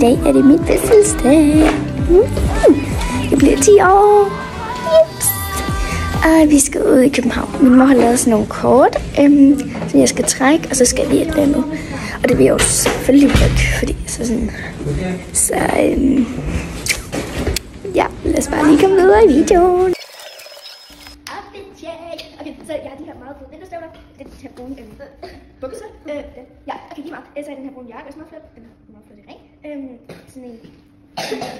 dag er det min fødselsdag. Jeg bliver 10 år. Jeps. Og vi skal ud i København. Min mor har lavet sådan nogle kort, som jeg skal trække, og så skal vi et eller andet. Og det vil jeg jo selvfølgelig bruge, fordi så ja, lad os bare lige komme videre i videoen. Okay, så jeg har de her meget fede vinterstøvler. Den her brune bukser. Ja, okay, lige meget. Så er den her brune jakke, også meget flot. Den er meget flot i ring. Sådan en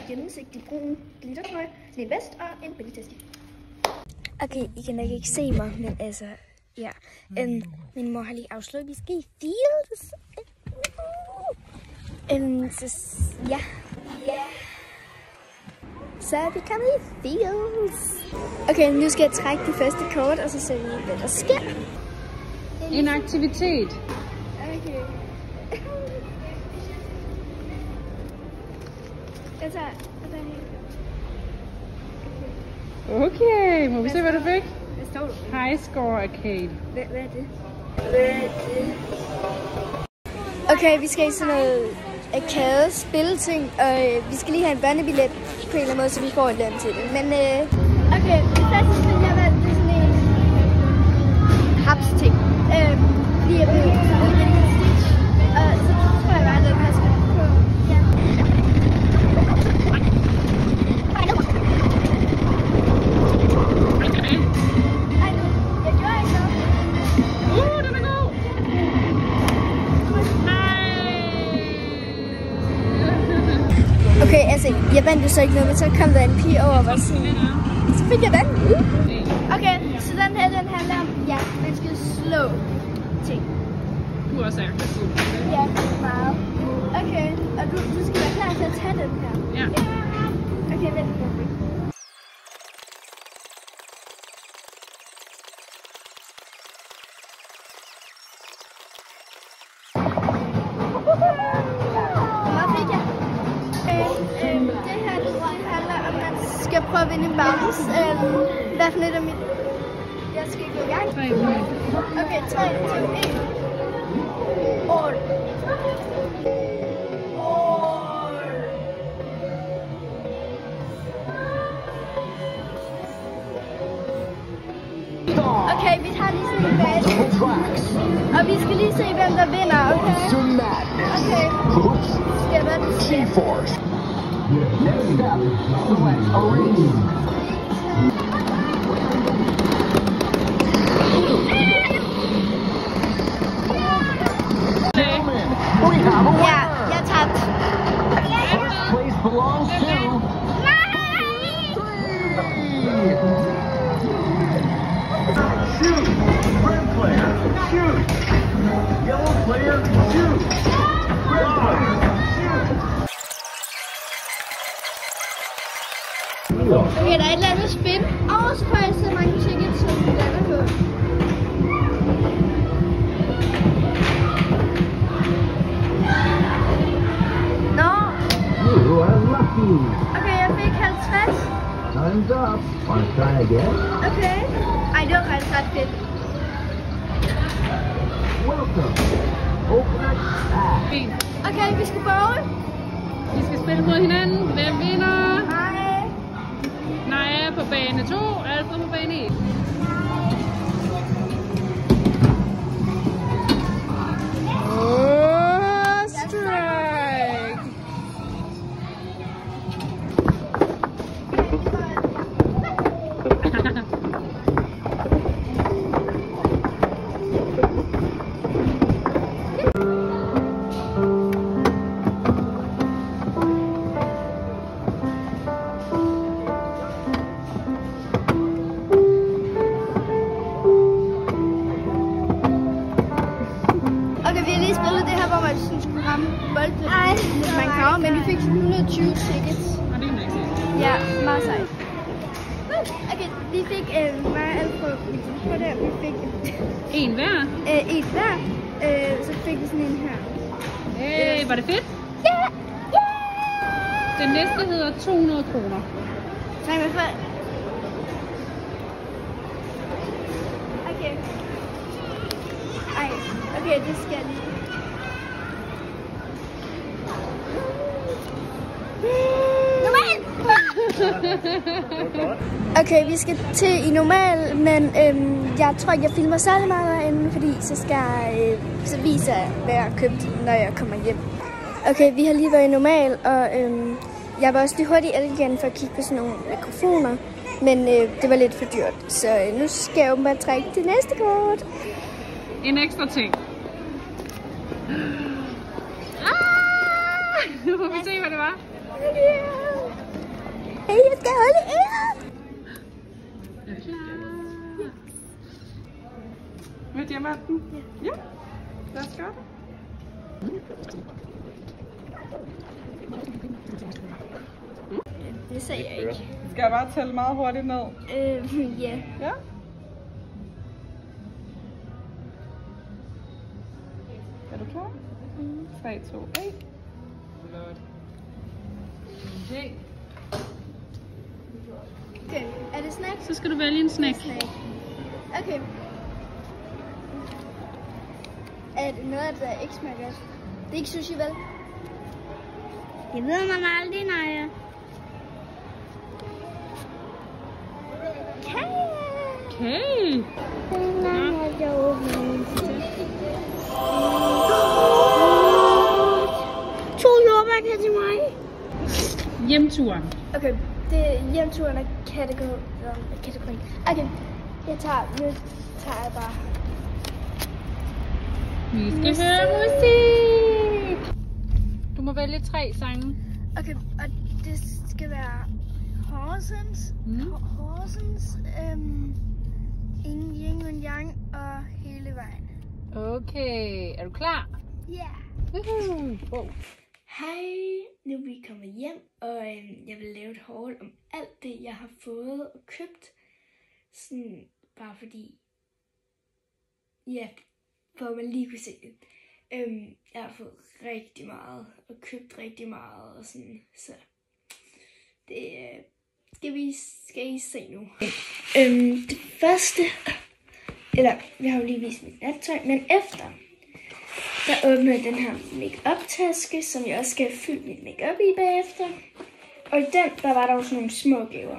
gennemsigtig brun glittertrøje. Sådan en vest og en bæltetaske. Okay, I kan nok ikke se mig, men altså, ja. Min mor har lige afslået, at vi skal i Fields. Så ja. Så er vi kommet i Fields. Okay, nu skal jeg trække det første kort, og så ser vi, hvad der sker. En aktivitet. Okay. Jeg tager Okay, må vi se, hvad du fik? Hvad står du? High Score Arcade. Hvad er det? Okay, vi skal i sådan noget arcade spilleting, og vi skal lige have en børnebillet på en eller anden måde, så vi får et land til det. Men okay, det første spil, jeg valgte, det er sådan en hapsting. Fordi jeg ved, så er det en Stitch, og så tror jeg bare, at den her skal på. Ja. Okay, altså, jeg vandt jo så ikke noget, men så kom der en pige over og var sådan, så fik jeg den. Okay, så den her, den handler om, ja, man skal slå ting. Du er også aggressiv. Ja, meget. Okay, og du skal være klar til at tage den her. Ja. Okay, vent. Jeg prøver at vinde en bounce. Hvad for lidt af mit... Jeg skal gå i gang. Okay, 3, 2, 1. All. Okay, vi tager lige sådan en battle. Og vi skal lige se, hvem der vinder, okay? Okay. Skal jeg være det? Next step, select a race. Gentlemen, we have a winner. Ja, jeg tabte. First place belongs to... Shoot! Red player, shoot! Yellow player, shoot! Red player, shoot! Okay, der er et eller andet spin. Og så får jeg så mange tickets, som du lander på. Nå. You are lucky. Okay, jeg fik 50. Time's up. Want to try again? Okay. Ej, det var faktisk ret fedt. Welcome. Open it back. Okay, vi skal bowl. Vi skal spille mod hinanden. Hvem vinder? Hej. Naja på bane 2, Alfred på bane 1. Strike! Man kan, men vi fik 120 tickets. Og det er ikke sikkert. Ja, meget sejt. Okay, vi fik mig og Alfred på der. Vi fik En hver? en hver. Så fik vi sådan en her. Hey, var det fedt? Ja! Ja! Den næste hedder 200 kroner. Tak med for. Okay. Ej, okay, det skal jeg lige. Okay, vi skal til i normal, men jeg tror ikke, jeg filmer særlig meget derinde, fordi så viser jeg, hvad jeg har købt, når jeg kommer hjem. Okay, vi har lige været i normal, og jeg var også lige hurtigt igen for at kigge på sådan nogle mikrofoner, men det var lidt for dyrt, så nu skal jeg åbenbart trække det næste kort. En ekstra ting. Nu får vi se, hvad det var. Hey, jeg skal holde æret! Er du klar? Vil du hjemme den? Ja. Lad os gøre det. Det sagde jeg ikke. Skal jeg bare tælle meget hurtigt ned? Ja. Ja. Er du klar? 3, 2, 1. Okay. Okay, er det snack? Så skal du vælge en snack. Okay. Er det noget, der ikke smager godt? Det er ikke sushi, vel? Det ved man aldrig, Naja. Okay. To jordbær til mig. Hjemturen. Okay, det er hjemturen af kategori. Okay, nu tager jeg bare. Vi skal høre musik. Du må vælge 3 sange. Okay, og det skal være Horsens, Ingen Yin og Yang og Hele Vejen. Okay, er du klar? Ja. Wow. Hej, nu er vi kommet hjem, og jeg vil lave et haul om alt det, jeg har fået og købt. Sådan bare fordi, ja, for at man lige kunne se det. Jeg har fået rigtig meget og købt rigtig meget og sådan, så det skal I se nu. Det første, eller jeg har jo lige vist mit nattøj, men efter, der åbner jeg den her make-up-taske, som jeg også skal fylde mit make-up i bagefter. Og i den, der var der jo sådan nogle små gaver.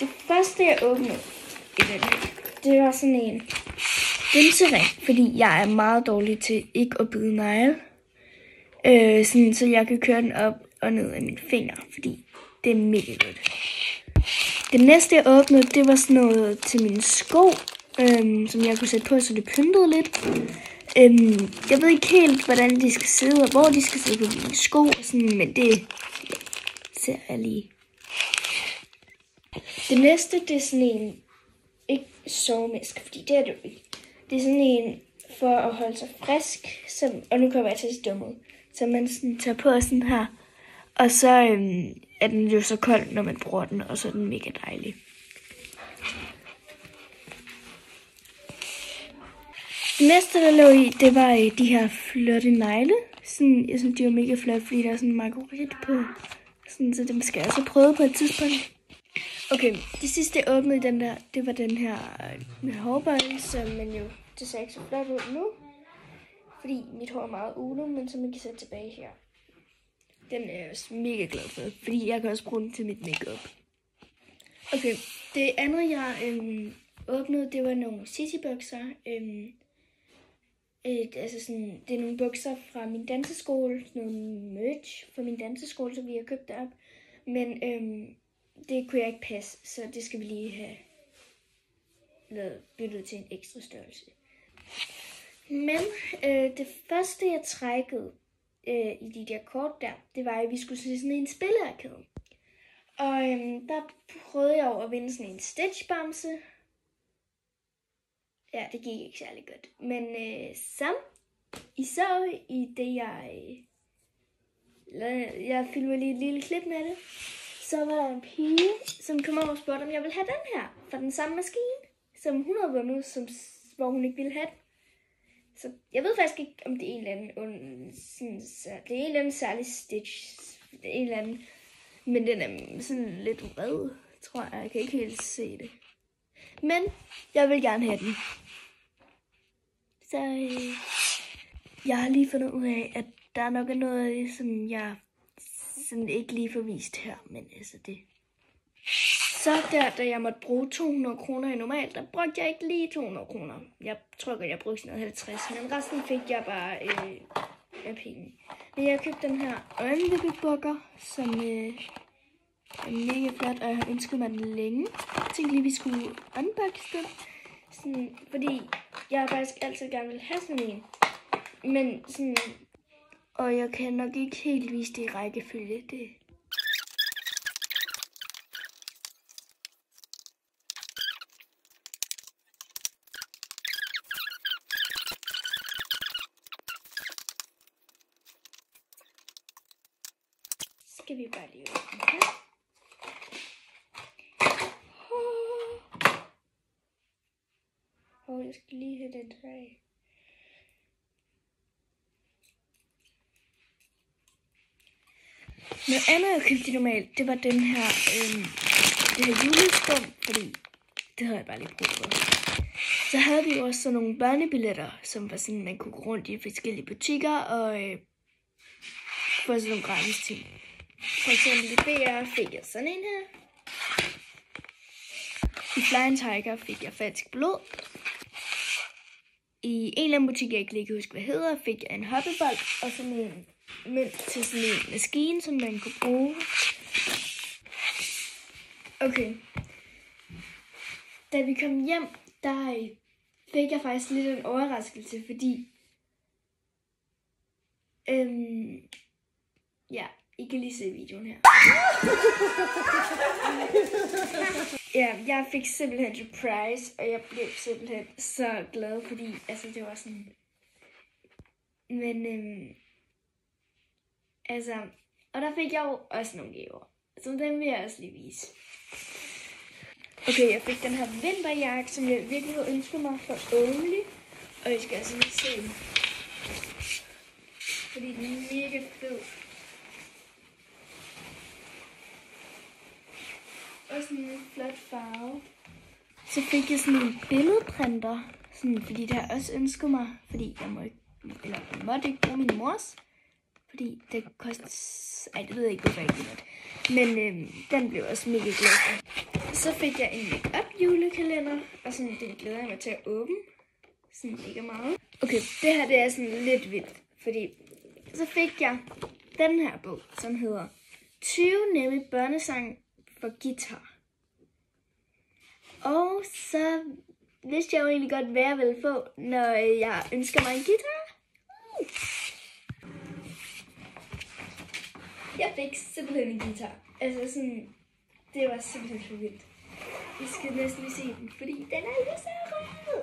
Det første, jeg åbnede i den her, det var sådan en linsering, fordi jeg er meget dårlig til ikke at bide negle. Sådan, så jeg kan køre den op og ned af mine fingre, fordi det er mega godt. Det næste, jeg åbnede, det var sådan noget til mine sko, som jeg kunne sætte på, så det pyntede lidt. Jeg ved ikke helt, hvordan de skal sidde, og hvor de skal sidde på mine sko, og sådan, men det ser jeg lige. Det næste, det er sådan en, ikke sovemaske, fordi det er det jo ikke. Det er sådan en for at holde sig frisk, og nu kommer jeg til at se dum ud. Så man sådan tager på sådan her, og så er den jo så kold, når man bruger den, og så er den mega dejlig. Det næste, der lå i, det var de her flotte negle. Sådan, jeg synes, de var mega flotte, fordi der er sådan en marguerite på. Sådan, så dem skal jeg også prøve på et tidspunkt. Okay, det sidste, jeg åbnede i den der, det var den her med hårbøjle, som man jo, det ser ikke så flot ud nu. Fordi mit hår er meget uno, men som man kan sætte tilbage her. Den er jeg også mega glad for, fordi jeg kan også bruge den til mit makeup. Okay, det andet, jeg åbnede, det var nogle Sissy-bukser. Altså sådan, det er nogle bukser fra min danseskole, noget merch fra min danseskole, som vi har købt derop. Men det kunne jeg ikke passe, så det skal vi lige have lavet byttet til en ekstra størrelse. Men det første, jeg trækkede i de der kort der, det var, at vi skulle se sådan en spillearkade. Og der prøvede jeg over at vinde sådan en Stitch-bamse. Ja, det gik ikke særlig godt. Men som I så i det, jeg filmede lige et lille klip med det, så var der en pige, som kom over og spurgte, om jeg ville have den her fra den samme maskine, som hun havde vundet, hvor hun ikke ville have den. Så jeg ved faktisk ikke, om det er en eller anden særlig Stitch. Det er en eller anden, men den er sådan lidt rød, tror jeg. Jeg kan ikke helt se det. Men jeg vil gerne have den. Så jeg har lige fundet ud af, at der nok er noget af det, som jeg sådan ikke lige får vist her. Men altså Så da jeg måtte bruge 200 kroner i normalt, der brugte jeg ikke lige 200 kroner. Jeg tror godt, jeg brugte sådan noget 50, men resten fik jeg bare af penge. Men jeg købte den her øjenvippebukker, som er mega flot, og jeg har ønsket mig den længe. Jeg tænkte lige, vi skulle unboxe den. Sådan, fordi jeg faktisk altid gerne vil have sådan en. Men sådan, og jeg kan nok ikke helt vise det i rækkefølge. Det. Skal vi bare lige åbne her. Jeg skal lige have den træ. Noget andet, jeg købte normalt, det var den her, det her juleskum, fordi det havde jeg bare lige brug for. Så havde vi også sådan nogle børnebilletter, som var sådan, man kunne gå rundt i forskellige butikker og få sådan nogle gratis ting. For eksempel i BR fik jeg sådan en her. I Flying Tiger fik jeg falsk blod. I en eller anden butik, jeg ikke lige kan huske, hvad hedder, fik jeg en hoppebold og sådan en mønt til sådan en maskine, som man kunne bruge. Okay. Da vi kom hjem, der fik jeg faktisk lidt en overraskelse, fordi ja, I kan lige se videoen her. Ja, jeg fik simpelthen surprise, og jeg blev simpelthen så glad, fordi altså det var sådan. Men altså, og der fik jeg jo også nogle gaver, så dem vil jeg også lige vise. Okay, jeg fik den her vinterjakke, som jeg virkelig havde ønsket mig for Only, og jeg skal altså lige se den, fordi den er mega fed. Og sådan en flot farve. Så fik jeg sådan en billedprinter, sådan, fordi det har jeg også ønsket mig, fordi jeg måtte ikke bruge min mors, fordi det koster, det ved jeg ikke, hvorfor jeg ikke måtte. Men den blev også mega glad for. Så fik jeg en make-up julekalender, og sådan, den glæder jeg mig til at åbne. Sådan mega meget. Okay, det her det er sådan lidt vildt, fordi så fik jeg den her bog, som hedder 20 nemme børnesang for guitar. Og så vidste jeg jo egentlig godt, hvad jeg ville få, når jeg ønsker mig en guitar. Jeg fik simpelthen en guitar. Altså sådan, det var simpelthen for vildt. Vi skal næsten lige se den, fordi den er lyserød.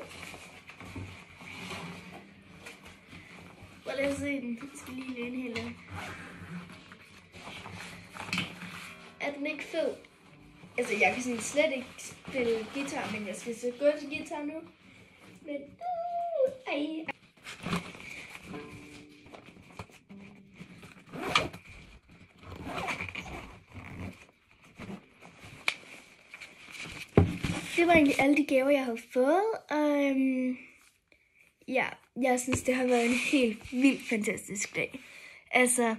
Prøv lige at se den. Jeg skal lige læne helt af. Er den ikke fed? Altså, jeg kan sådan slet ikke spille guitar, men jeg skal så gå til guitar nu. Men, ej. Det var egentlig alle de gaver, jeg havde fået. Ja, jeg synes, det har været en helt vildt fantastisk dag. Altså,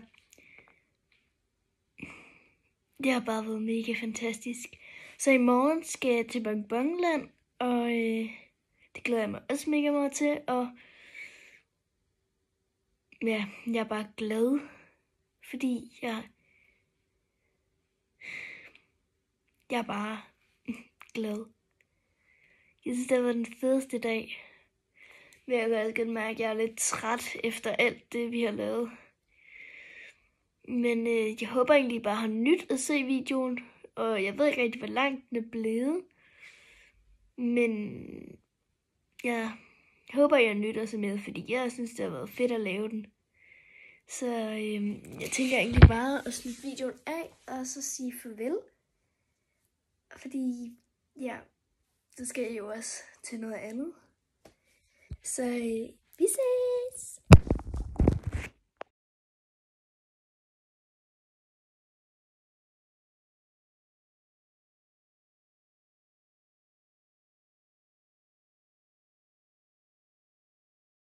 det har bare været mega fantastisk. Så i morgen skal jeg til Bonbonland, og det glæder jeg mig også mega meget til. Og ja, jeg er bare glad, fordi jeg er bare glad. Jeg synes, det har været den fedeste dag. Men jeg kan også godt mærke, at jeg er lidt træt efter alt det, vi har lavet. Men jeg håber egentlig bare, at har nyt at se videoen. Og jeg ved ikke rigtig, hvor langt den er blevet. Men ja, jeg håber, jeg har nyt at se med, fordi jeg synes, det har været fedt at lave den. Så jeg tænker egentlig bare at slutte videoen af, og så sige farvel. Fordi ja, så skal jeg jo også til noget andet. Så vi ses!